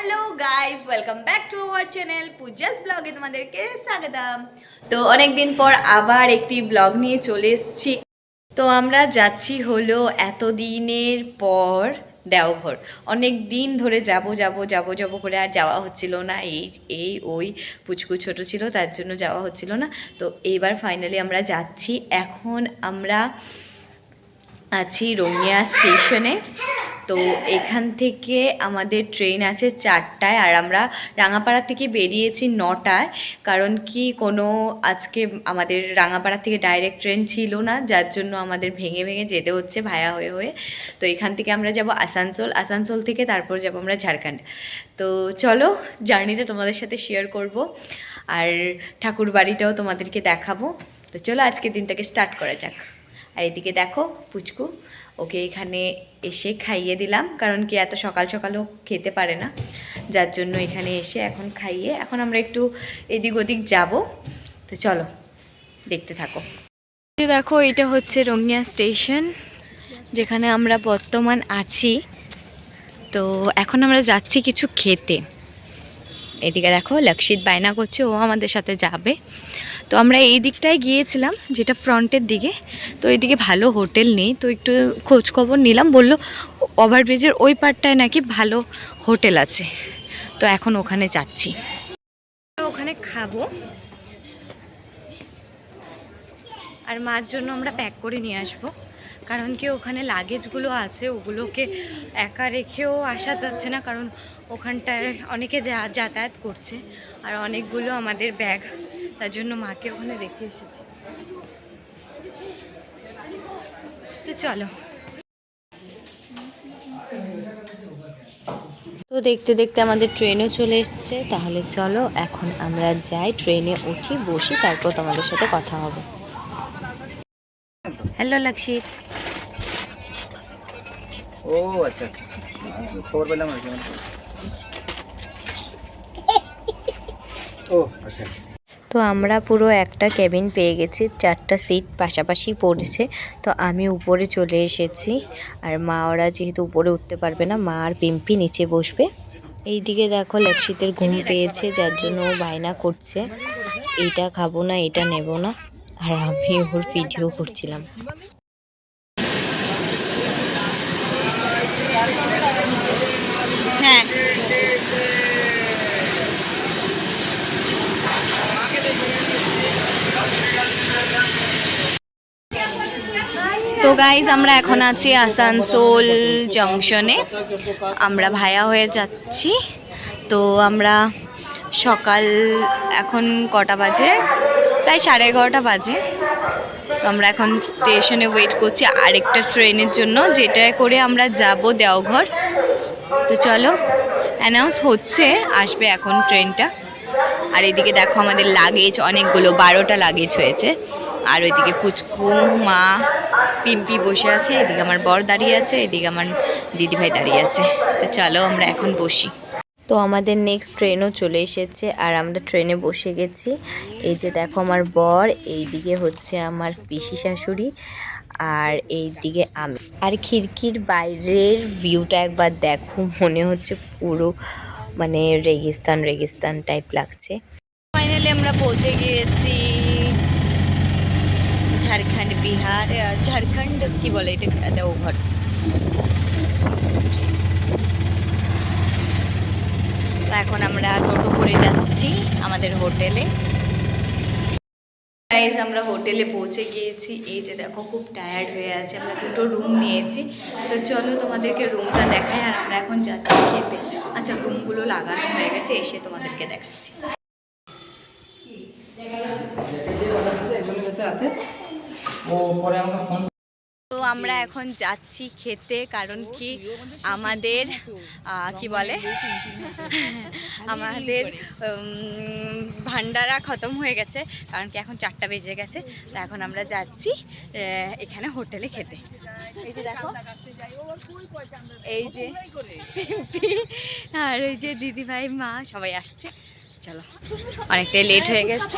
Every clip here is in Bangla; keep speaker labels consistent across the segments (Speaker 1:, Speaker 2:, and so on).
Speaker 1: Hello guys, welcome back to our channel Puja's ব্লগে তোমাদেরকে স্বাগতম। তো অনেক দিন পর আবার একটি ব্লগ নিয়ে চলে এসেছি। তো আমরা যাচ্ছি হলো এতদিনের পর দেওঘর। অনেক দিন ধরে যাব করে আর যাওয়া হচ্ছিল না। এই ওই পুচকু ছোট ছিল, তার জন্য যাওয়া হচ্ছিল না। তো এইবার ফাইনালি আমরা যাচ্ছি। এখন আমরা আছি রঙিয়া স্টেশনে। তো এখান থেকে আমাদের ট্রেন আছে 4টায়, আর আমরা রাঙাপাড়া থেকে বেরিয়েছি 9টায়। কারণ কি আজকে আমাদের রাঙাপাড়া থেকে ডাইরেক্ট ট্রেন ছিল না, যার জন্য আমাদের ভেঙে ভেঙে যেতে হচ্ছে ভায়া হয়ে হয়ে। তো এখান থেকে আমরা যাব আসানসোল থেকে তারপর যাব আমরা ঝাড়খণ্ড। তো চলো জার্নিটা তোমাদের সাথে শেয়ার করব, আর ঠাকুর বাড়িটাও তোমাদেরকে দেখাবো। তো চলো আজকের দিনটাকে স্টার্ট করা যাক। আর এদিকে দেখো পুচকু, ওকে এখানে এসে খাইয়ে দিলাম, কারণ কি এত সকাল সকালও খেতে পারে না, যার জন্য এখানে এসে এখন খাইয়ে এখন আমরা একটু এদিক ওদিক যাব। তো চলো দেখতে থাকো। দেখো এটা হচ্ছে রঙিয়া স্টেশন, যেখানে আমরা বর্তমান আছি। তো এখন আমরা যাচ্ছি কিছু খেতে। এদিকে দেখো লক্ষিত বায়না করছে, ও আমাদের সাথে যাবে। তো আমরা এই দিকটায় গিয়েছিলাম, যেটা ফ্রন্টের দিকে। তো এইদিকে ভালো হোটেল নেই, তো একটু খোঁজ খবর নিলাম, বললো ওভারব্রিজের ওই পারটায় নাকি ভালো হোটেল আছে। তো এখন ওখানে যাচ্ছি, ওখানে খাবো। আর মার জন্য আমরা প্যাক করে নিয়ে আসবো, কারণ কি ওখানে লাগেজগুলো আছে, ওগুলোকে একা রেখেও আসা যাচ্ছে না, কারণ ওখানটায় অনেকে যাতায়াত করছে, আর অনেকগুলো আমাদের ব্যাগ, তার জন্য মাকে ওখানে রেখে এসেছি। তো চলো। তো দেখতে দেখতে আমাদের ট্রেনও চলে এসছে। তাহলে চলো এখন আমরা যাই, ট্রেনে উঠি, বসি, তারপর তোমাদের সাথে কথা হবে। হ্যালো লক্ষিত।
Speaker 2: ও আচ্ছা, খবর পেলাম আর কি। ও আচ্ছা।
Speaker 1: তো আমরা পুরো একটা কেবিন পেয়ে গেছি, 4টা সিট পাশাপাশি পড়েছে। তো আমি উপরে চলে এসেছি, আর মা ওরা যেহেতু উপরে উঠতে পারবে না, মা আর পিম্পি নিচে বসবে। এইদিকে দেখো লক্ষিতের ঘুম পেয়েছে, যার জন্য ও বায়না করছে এইটা খাবো না, এটা নেব না, আর আমি ওর ভিডিও করছিলাম। হ্যাঁ, তো গাইজ আমরা এখন আছি আসানসোল জংশনে, আমরা ভায়া হয়ে যাচ্ছি। তো আমরা সকাল এখন কটা বাজে, প্রায় 11:30 বাজে। তো আমরা এখন স্টেশনে ওয়েট করছি আরেকটা ট্রেনের জন্য, যেটা করে আমরা যাব দেওঘর। তো চলো, অ্যানাউন্স হচ্ছে, আসবে এখন ট্রেনটা। আর এদিকে দেখো আমাদের লাগেজ অনেকগুলো, 12টা লাগেজ হয়েছে। আর ওইদিকে পুচকু, মা, পিম্পি বসে আছে, এদিকে আমার বর দাঁড়িয়ে আছে, এদিকে আমার দিদিভাই দাঁড়িয়ে আছে। তো চলো আমরা এখন বসি। তো আমাদের নেক্সট ট্রেনও চলে এসেছে, আর আমরা ট্রেনে বসে গেছি। এই যে দেখো আমার বর, এইদিকে হচ্ছে আমার পিসি শাশুড়ি, আর এইদিকে আমি। আর খিড়কির বাইরের ভিউটা একবার দেখো, মনে হচ্ছে পুরো মানে রেগিস্তান টাইপ লাগছে। ফাইনালি আমরা পৌঁছে গিয়েছি ঝাড়খণ্ড, বিহার, ঝাড়খণ্ড কি বলে এটা, দেওঘর। তো এখন আমরা টোটো করে যাচ্ছি আমাদের হোটেলে। গাইস আমরা হোটেলে পৌঁছে গিয়েছি। এই যে দেখো খুব টায়ার্ড হয়ে আছে, আমরা 2টো রুম নিয়েছি। তো চলো তোমাদেরকে রুমটা দেখাই, আর আমরা এখন যাচ্ছি খেতে। আচ্ছা, রুমগুলো লাগানো হয়ে গেছে, এসে তোমাদেরকে দেখাচ্ছি। তো আমরা এখন যাচ্ছি খেতে, কারণ কি আমাদের কি বলে আমাদের ভান্ডারা খতম হয়ে গেছে, কারণ কি এখন 4টা বেজে গেছে। তো এখন আমরা যাচ্ছি এখানে হোটেলে খেতে। এই যে দেখো, এই যে পিম্পি আর এই যে দিদিভাই, মা, সবাই আসছে। চলো, অনেকটাই লেট হয়ে গেছে।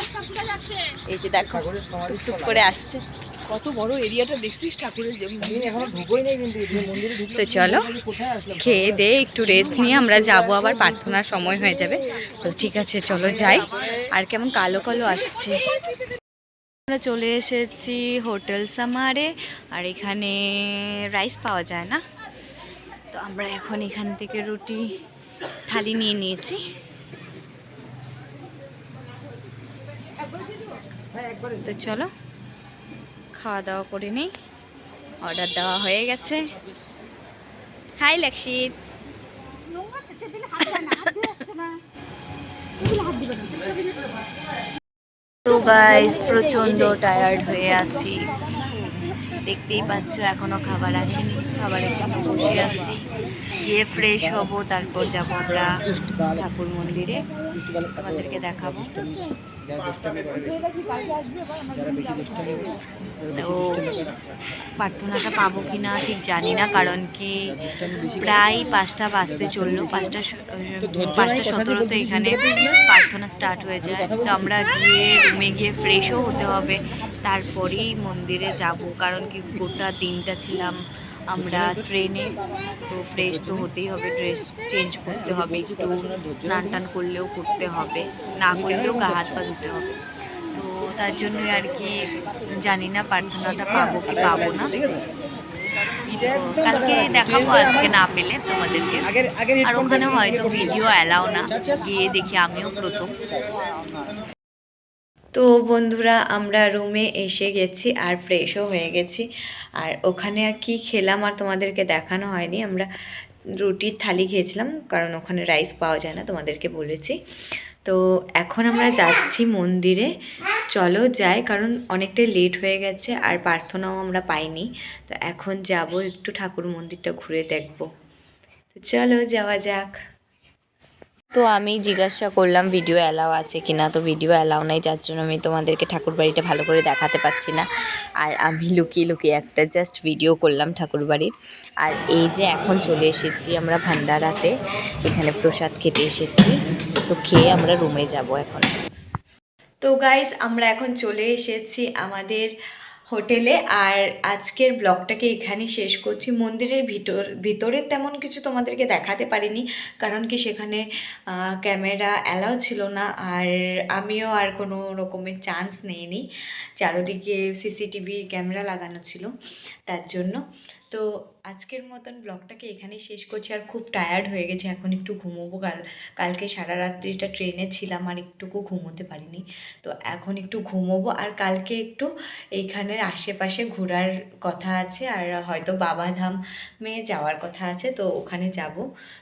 Speaker 1: এই যে দেখো টুক করে আসছে।
Speaker 3: কত বড় এরিয়াটা দেখছিস ঠাকুরের যে
Speaker 2: এখনো ঢুকোই নাই কিন্তু মন্দিরে ঢুকলে
Speaker 1: তো চলো
Speaker 2: কোথায় আসলাম
Speaker 1: খেয়ে দিয়ে একটু রেস্ট নিয়ে আমরা যাব, আবার প্রার্থনার সময় হয়ে যাবে। তো ঠিক আছে চলো যাই। আর কেমন কালো কালো আসছে। আমরা চলে এসেছি হোটেল সামারে, আর এখানে রাইস পাওয়া যায় না, তো আমরা এখন এখান থেকে রুটি থালি নিয়ে নিয়েছি। তো চলো খাওয়া দাওয়া করে নিই। অর্ডার দেওয়া হয়ে গেছে। হাই লক্ষিত। তো গাইস প্রচন্ড টায়ার্ড হয়ে আছি, দেখতেই পাচ্ছ এখনো খাবার আসেনি, খাবারের জন্য বসে আছি। গিয়ে ফ্রেশ হব, তারপর যাব আমরা ঠাকুর মন্দিরে, তোমাদেরকে দেখাবো। তো প্রার্থনাটা পাবো কিনা ঠিক জানি না, কারণ কি প্রায় 5টা বাজতে চললো, 5:17 এখানে প্রার্থনা স্টার্ট হয়ে যায়। তো আমরা গিয়ে রুমে গিয়ে ফ্রেশও হতে হবে, তারপরেই মন্দিরে যাব, কারণ কি গোটা দিনটা ছিলাম আমরা ট্রেনে, তো ফ্রেশ তো হতেই হবে, ড্রেস চেঞ্জ করতে হবে, একটু স্নান টান করলেও করতে হবে, না করলেও গা হাত পা ধুতে হবে। তো তার জন্যই আর কি জানি না প্রার্থনাটা পাবো কি পাবো না। কালকে দেখাবো আজকে না পেলে তোমাদেরকে। আর ওখানে হয়তো ভিডিও অ্যালাও না, গিয়ে দেখি আমিও প্রথম। তো বন্ধুরা আমরা রুমে এসে গেছি আর ফ্রেশও হয়ে গেছি। আর ওখানে আর কি খেলাম আর তোমাদেরকে দেখানো হয়নি, আমরা রুটির থালি খেয়েছিলাম, কারণ ওখানে রাইস পাওয়া যায় না, তোমাদেরকে বলেছি। তো এখন আমরা যাচ্ছি মন্দিরে, চলো যাই, কারণ অনেকটাই লেট হয়ে গেছে আর প্রার্থনাও আমরা পাইনি। তো এখন যাব, একটু ঠাকুর মন্দিরটা ঘুরে দেখবো। তো চলো যাওয়া যাক। তো আমি জিজ্ঞাসা করলাম ভিডিও অ্যালাউ আছে কিনা, তো ভিডিও অ্যালাউ নাই, যার জন্য আমি তোমাদেরকে ঠাকুর বাড়িটা ভালো করে দেখাতে পারছি না। আর আমি লুকিয়ে লুকিয়ে একটা জাস্ট ভিডিও করলাম ঠাকুর বাড়ির। আর এই যে এখন চলে এসেছি আমরা ভান্ডারাতে, এখানে প্রসাদ খেতে এসেছি, তো খেয়ে আমরা রুমে যাব এখন। তো গাইস আমরা এখন চলে এসেছি আমাদের হোটেলে, আর আজকের ব্লগটাকে এখানেই শেষ করছি। মন্দিরের ভিতরে তেমন কিছু তোমাদেরকে দেখাতে পারিনি, কারণ কি সেখানে ক্যামেরা অ্যালাউ ছিল না, আর আমিও আর কোনো রকমের চান্স নেইনি, চারোদিকে সিসিটিভি ক্যামেরা লাগানো ছিল, তার জন্য। তো আজকের মতন ব্লগটাকে এখানেই শেষ করছি, আর খুব টায়ার্ড হয়ে গেছে, এখন একটু ঘুমোবো। কালকে সারা রাত্রিটা ট্রেনে ছিলাম আর একটুকু ঘুমোতে পারিনি, তো এখন একটু ঘুমোবো। আর কালকে একটু এইখানের আশেপাশে ঘোরার কথা আছে, আর হয়তো বাবাধামে যাওয়ার কথা আছে, তো ওখানে যাব।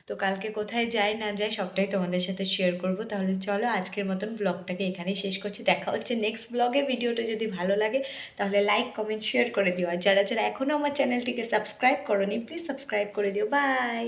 Speaker 1: তো কালকে কোথায় যাই না যাই সবটাই তোমাদের সাথে শেয়ার করব। তাহলে চলো আজকের মতন ব্লগটাকে এখানেই শেষ করছি, দেখা হচ্ছে নেক্সট ব্লগে। ভিডিওটা যদি ভালো লাগে তাহলে লাইক কমেন্ট শেয়ার করে দিও, আর যারা যারা এখনও আমার চ্যানেলটিকে সাবস্ক্রাইব করোনি প্লিজ সাবস্ক্রাইব করে দিও। বাই।